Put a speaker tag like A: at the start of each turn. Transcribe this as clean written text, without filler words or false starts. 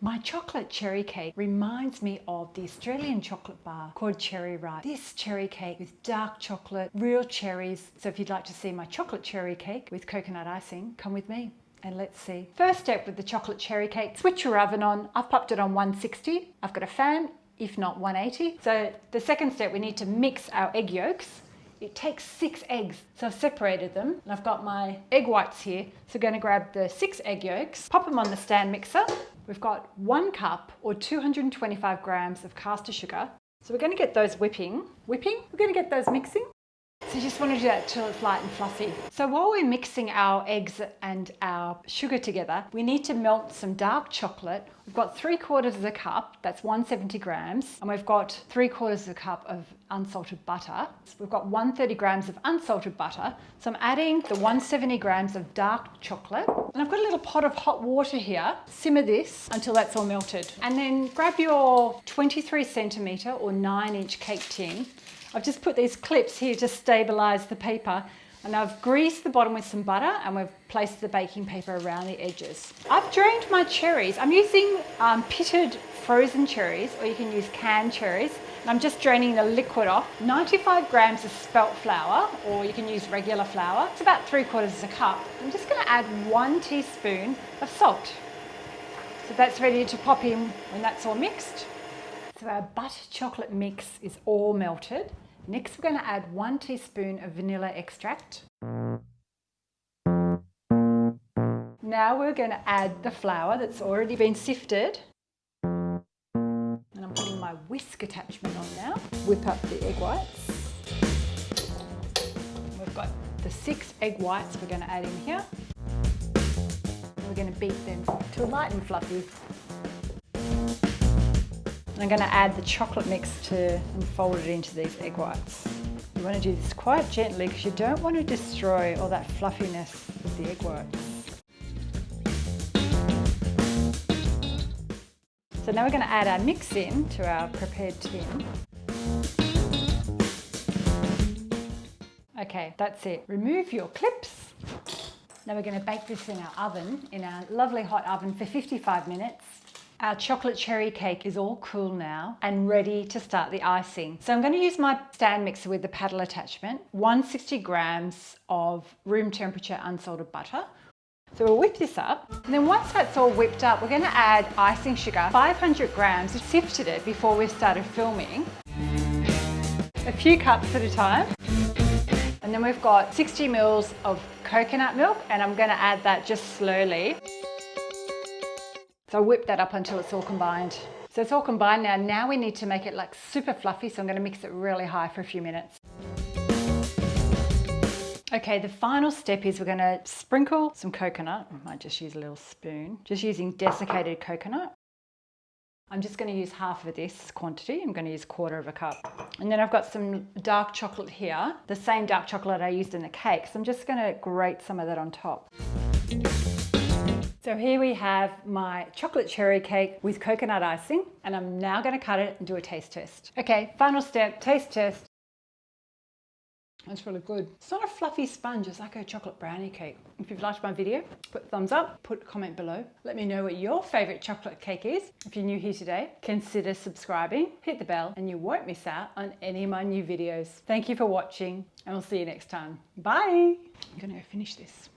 A: My chocolate cherry cake reminds me of the Australian chocolate bar called Cherry Ripe. This cherry cake with dark chocolate, real cherries. So if you'd like to see my chocolate cherry cake with coconut icing, come with me and let's see. First step with the chocolate cherry cake, switch your oven on. I've popped it on 160. I've got a fan, if not 180. So the second step, we need to mix our egg yolks. It takes 6 eggs. So I've separated them and I've got my egg whites here. So I'm going to grab the 6 egg yolks, pop them on the stand mixer. We've got 1 cup or 225 grams of caster sugar. So we're going to get those whipping. We're going to get those mixing. So you just want to do that till it's light and fluffy. So while we're mixing our eggs and our sugar together, we need to melt some dark chocolate. We've got 3/4 of a cup, that's 170 grams, and we've got 3/4 of a cup of unsalted butter. So we've got 130 grams of unsalted butter. So I'm adding the 170 grams of dark chocolate. And I've got a little pot of hot water here. Simmer this until that's all melted. And then grab your 23 centimetre or 9-inch cake tin. I've just put these clips here to stabilise the paper, and I've greased the bottom with some butter and we've placed the baking paper around the edges. I've drained my cherries. I'm using pitted frozen cherries, or you can use canned cherries. And I'm just draining the liquid off. 95 grams of spelt flour, or you can use regular flour. It's about 3/4 of a cup. I'm just going to add 1 teaspoon of salt. So that's ready to pop in when that's all mixed. So our butter chocolate mix is all melted. Next we're going to add 1 teaspoon of vanilla extract. Now we're going to add the flour that's already been sifted. And I'm putting my whisk attachment on now. Whip up the egg whites. We've got the 6 egg whites we're going to add in here. And we're going to beat them to light and fluffy. I'm going to add the chocolate mix and fold it into these egg whites. You want to do this quite gently because you don't want to destroy all that fluffiness of the egg whites. So now we're going to add our mix in to our prepared tin. Okay, that's it. Remove your clips. Now we're going to bake this in our oven, in our lovely hot oven for 55 minutes. Our chocolate cherry cake is all cool now and ready to start the icing. So I'm going to use my stand mixer with the paddle attachment, 160 grams of room temperature unsalted butter. So we'll whip this up, and then once that's all whipped up, we're going to add icing sugar, 500 grams. We sifted it before we started filming, a few cups at a time. And then we've got 60 mils of coconut milk, and I'm going to add that just slowly. So whip that up until it's all combined. So it's all combined now. Now we need to make it like super fluffy, so I'm going to mix it really high for a few minutes. Okay, the final step is we're going to sprinkle some coconut. I might just use a little spoon. Just using desiccated coconut. I'm just going to use half of this quantity. I'm going to use 1/4 of a cup. And then I've got some dark chocolate here, the same dark chocolate I used in the cake. So I'm just going to grate some of that on top. So here we have my chocolate cherry cake with coconut icing, and I'm now going to cut it and do a taste test. Okay, final step, taste test. That's really good. It's not a fluffy sponge, it's like a chocolate brownie cake. If you've liked my video, put a thumbs up, put a comment below. Let me know what your favourite chocolate cake is. If you're new here today, consider subscribing, hit the bell, and you won't miss out on any of my new videos. Thank you for watching, and we'll see you next time. Bye! I'm going to finish this.